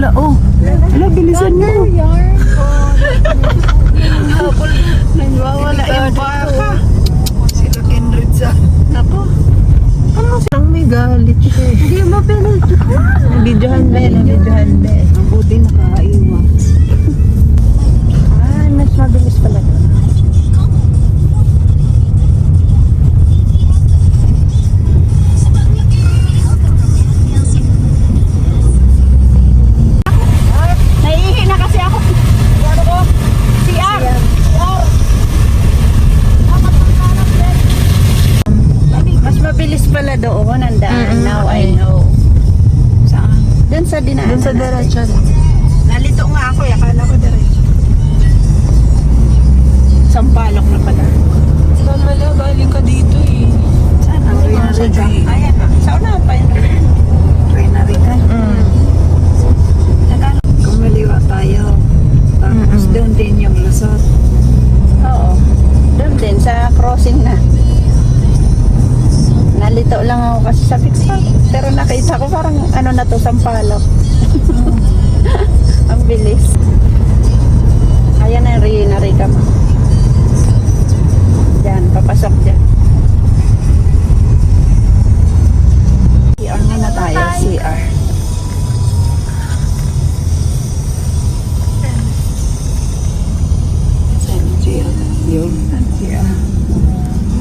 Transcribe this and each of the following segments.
Ala, oh. Ala, bilisan mo. Nagwawala yung baka. Sila kindred sa... Ako. Ano siyang may galit siya eh. Hindi mo pinidyo. Nabidyohan be, nabidyohan be. Mabuti nakaiwas. Ah, mas mabilis pala to. Naiihi na kasi ako. Ano ko? CR. Mas mabilis pala doon ang daan. Now I know. Saan? Doon sa dinaan. Doon sa diretso. Nalito nga ako, akala ko diretso. Sampalok na pala. Mamala, galing ka dito eh. Saan ang Reynari ka? Ayan na. Sa unahan pa yun. Reynari ka? Kumaliwa tayo. Tapos doon din yung lusot. Oo. Doon din, sa crossing na. Nalito lang ako kasi sa picture. Pero nakita ko parang ano na to, sampalok. Ang bilis. Ayan na yung Reynari ka mo. Diyan, papasok dyan. CR muna tayo, CR. Saan siya? Yun. Saan siya?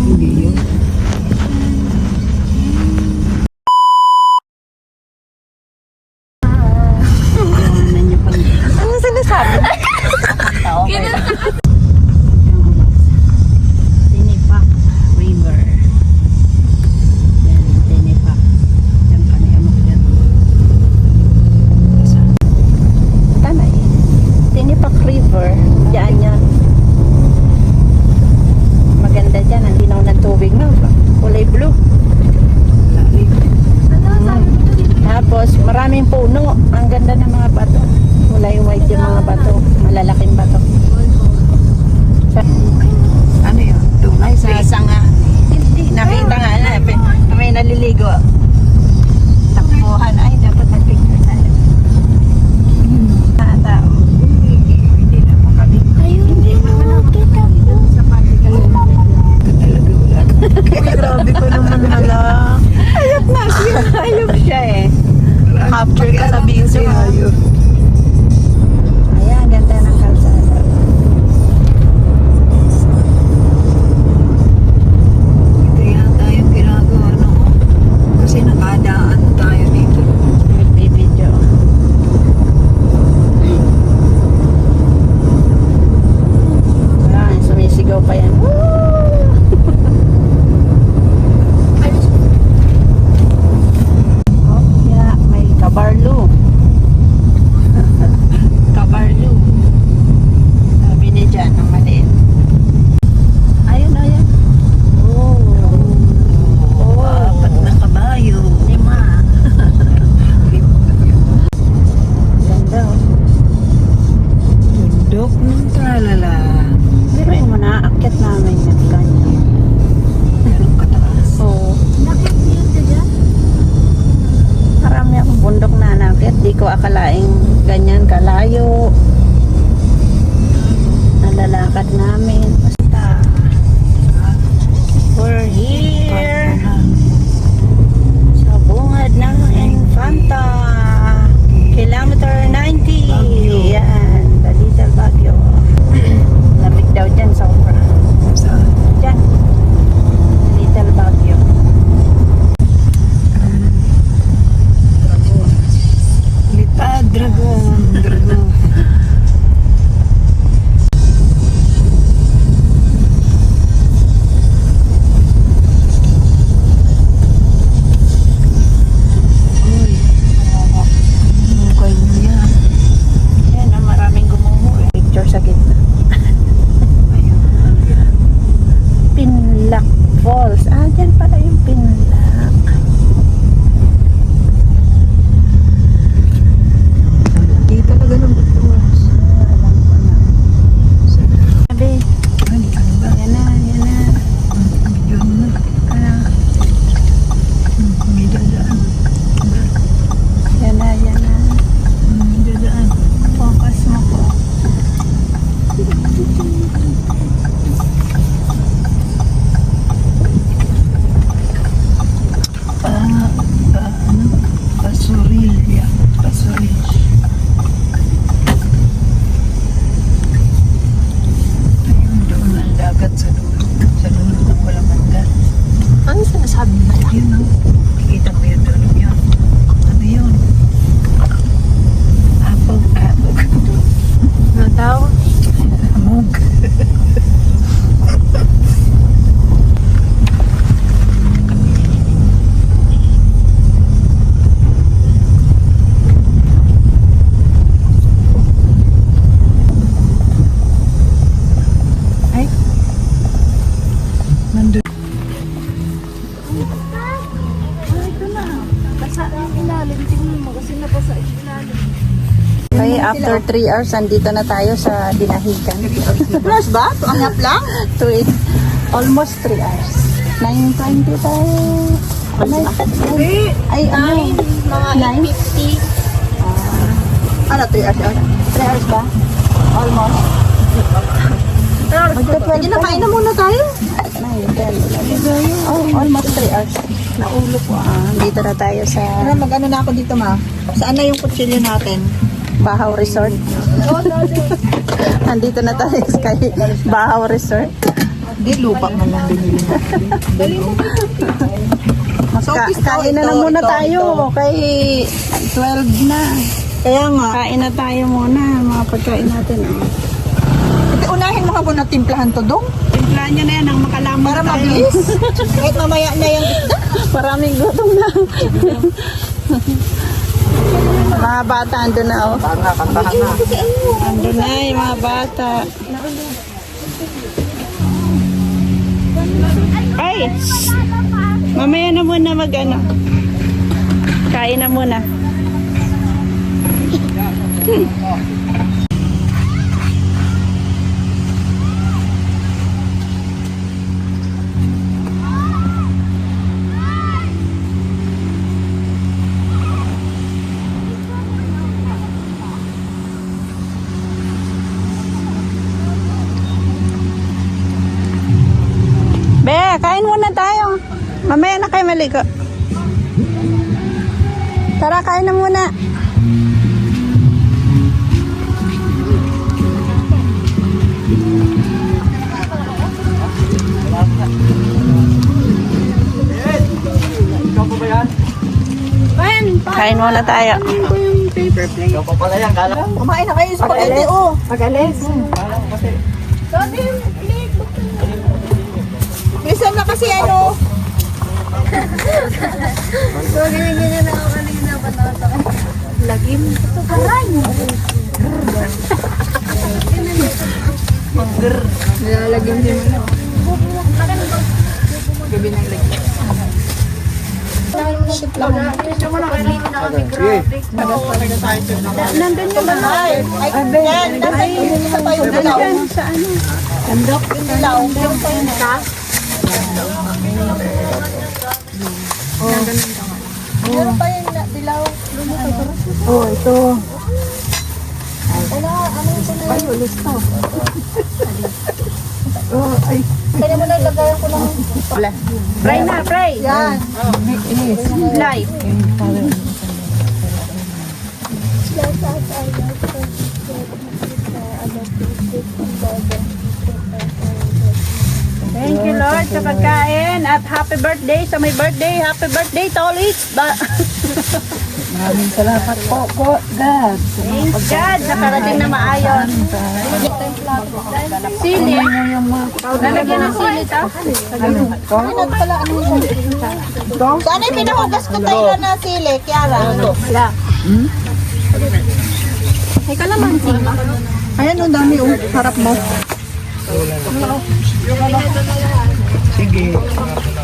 Hindi yun. Iwanan niyo pang... Ano sinasabi? Okay. Tinipak. Sabi mo lang. Yun, no? Kita mo yun doon yun. Ano yun? Apog. Ano daw? Amog. Ay. Nandun. Okay, after 3 hours, andito na tayo sa Dinahican. Plus ba? Anap lang? To it, almost 3 hours. 9:20 tayo. Ay, ano? Mga 8:50. Ano, 3 hours? 3 hours ba? Almost. Magka-12 Sige na, kain na muna tayo. 9, 10, 11. Oh, almost 3 hours. Naulo po. Dito na tayo sa Ano, mag-ano na ako dito, ma? Saan na yung kutsilyo natin? Bahaw Resort. Andito na tayo sa Bahaw Resort. Hindi, lupa mo lang binili natin. Kain na muna tayo. Kay 12 na. Kaya nga. Kain na tayo muna. Mga pagkain natin. Ito, unahin mo ka muna timplahan to dong. Timplahan nyo na yan ang makalamang Para mabilis. Kahit mamaya na yung isda. Maraming gutom na. Mga bata, andun na oh. Kantahan na. Andun na yung mga bata. Ay! Mamaya na muna mag-ano. Kain na muna. Be, kain muna tayo. Mamaya na kayo maligo. Tara, kain na muna. Ikaw pa ba yan? Kain muna tayo. Ikaw pa pala yan. Kala ko. Kumain na kayo sa spaghetti, oh. Pag-alis. Kala ko kasi. Listen na kasi ano. Nandun yung mga. Ay, yan. Nasa yung isa pa yung dilaw. Sa ano? Yung dilaw. Yung pa yung ka. Meron pa yung dilaw. Oh, ito. Ano yung dilaw? Ay, ulis to. Kaya mo na ilagay ko lang. Fry na, fry. Yan. Live. Thank you Lord sa pagkain at happy birthday sa may birthday. Happy birthday Tolis. Maraming salamat po, God. Thanks God. Nakarating na maayos. Sili. Lalagyan ng sili ta? Ano pala? Ano yung saan yung pinahugas ko tayo na sili, Kiara? May kalamansi. Ayan, ang dami oh. Harap mo. Sige.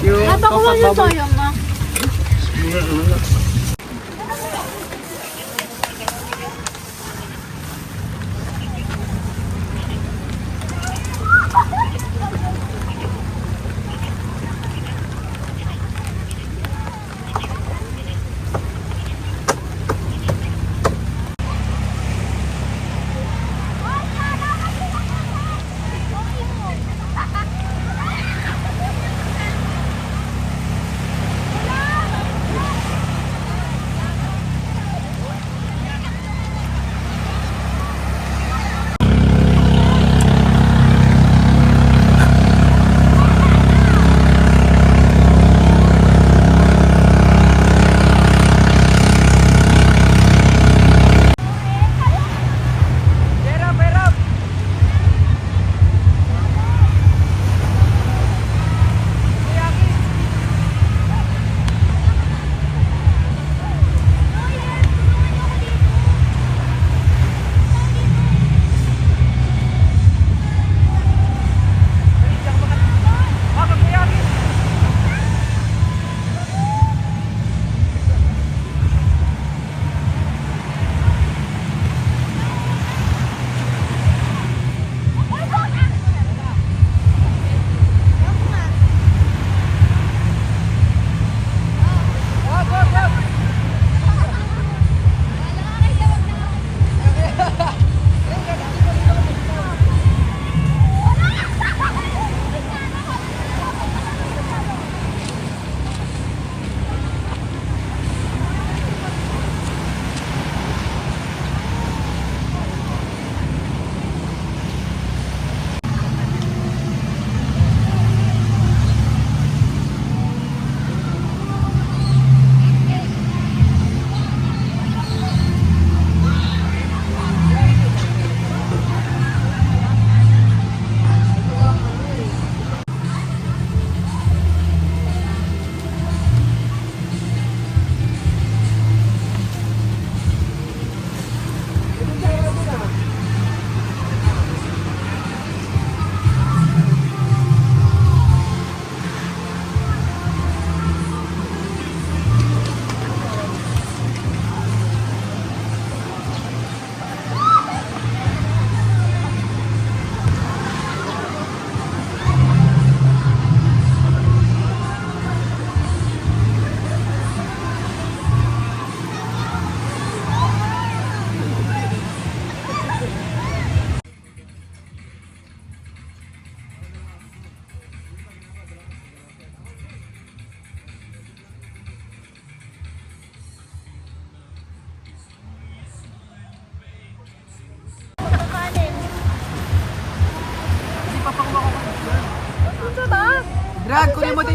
Napakuha yung toyo mo.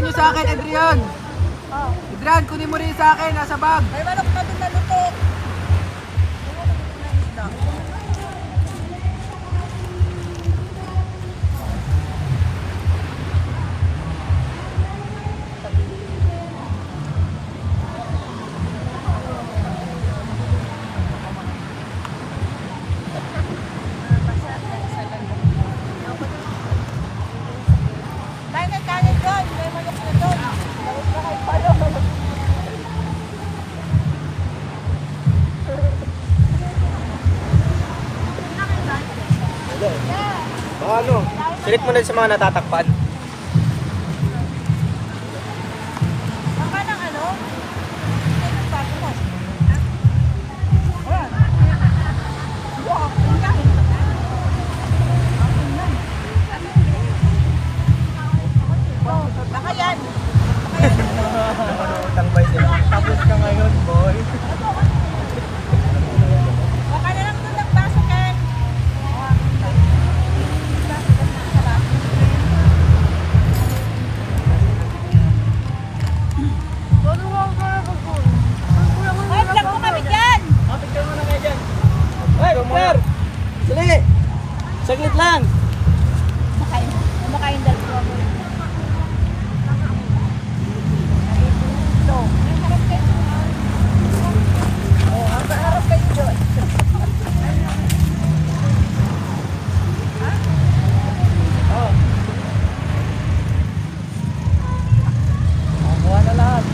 nyo sa akin, Adrian. Adrian, kunin mo rin sa akin, nasa bag. May manok na doon na luto. Kanin doon, may manok na doon. Balik na kayo palo. Ano? Sirit mo na sa mga natatakpan. Baka ng ano? Ay, nagbago mo. Baka yan. Tambay sila. Tapos ka ngayon, boy. Baka na lang doon nagbaso, Ken. Hoy, vlog mo kami dyan. Picture mo na kayo dyan. Hey, Peter! Sali! Saglit lang! Kumakain dalawa mo. Kuha na lahat.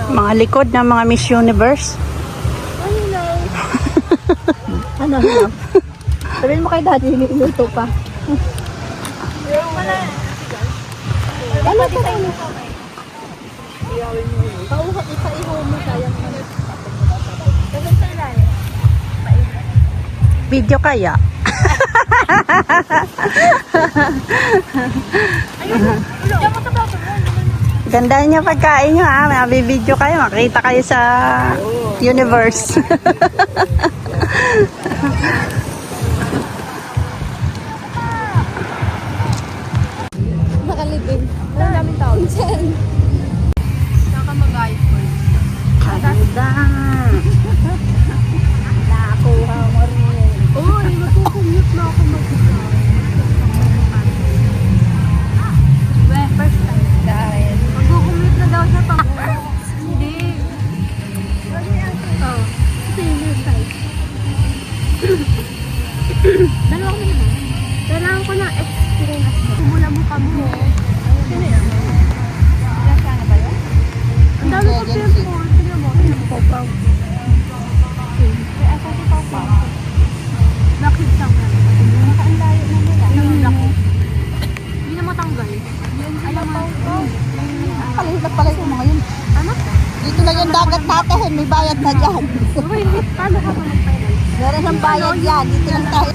Mga likod ng mga Miss Universe. Ano? Sabihin mo kay daddy, niluto pa. Ano pa rin? Pauhat, ipaiho mo sayang naman. Kasi sa ilalim. Video kaya? Ganda niyo pagkain nyo ha. Mabibideo kayo. Makita kayo sa universe. Nakalipin. Ang daming tao. Saka mag-ayos ko. Ganda. Nakuha mo rin. Uy, mag-commute na ako first time. Dahil mag-commute na daw siya pag hindi. Oh, senior side. Dalawa ko naman. Kailangan ko ng experience. Kumula mo kami mo. Sino yan? Lasa na ba yun? Ang dami ko pimple. Tignan mo. Pau-pau. Kaya asa si Pau-pau. Bakit lang na? Nakaandayo na nila. Laki. Hindi na matanggal. Alam mo. Palihilap pala yung mga yun. Ano? Dito na yung dagat natin. May bayad na dyan. Paano ka pa mag-final? Meron ng bayad yan. Dito lang tayo.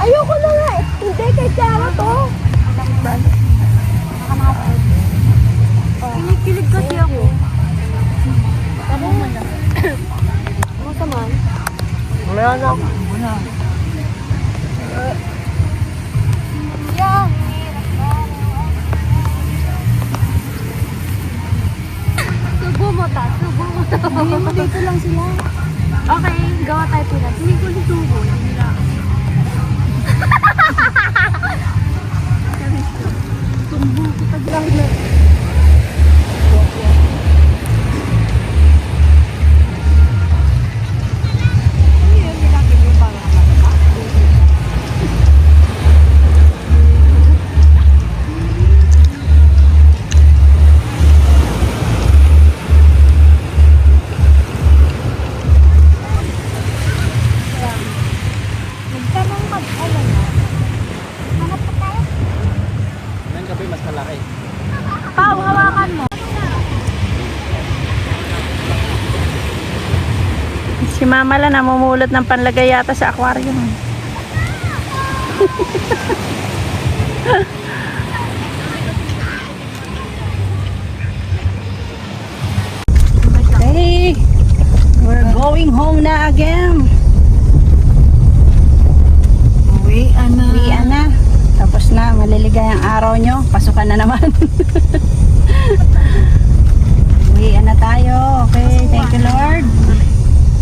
Ayoko na nga eh. Hindi kay Tiara to. Kilig kasi ako. Tama mo na. Masama. Wala na ako. Wala. Subo mo ta. Subo mo ta. Hindi mo dito lang sila. Okay, gawa tayo pilat. Hindi ko subo. Nila. Tumbo ko pag lang na. Ngayon gabi mas malaki. Pao, hawakan mo. Si Mama lang namumulot ng panlagay yata sa aquarium. Okay, we're going home na again. Uwian na. Uwian na. Tapos na, maliligayang araw nyo. Pasukan na naman. Uwian na tayo. Okay, thank you Lord.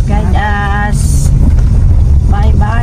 Guide us. Bye bye.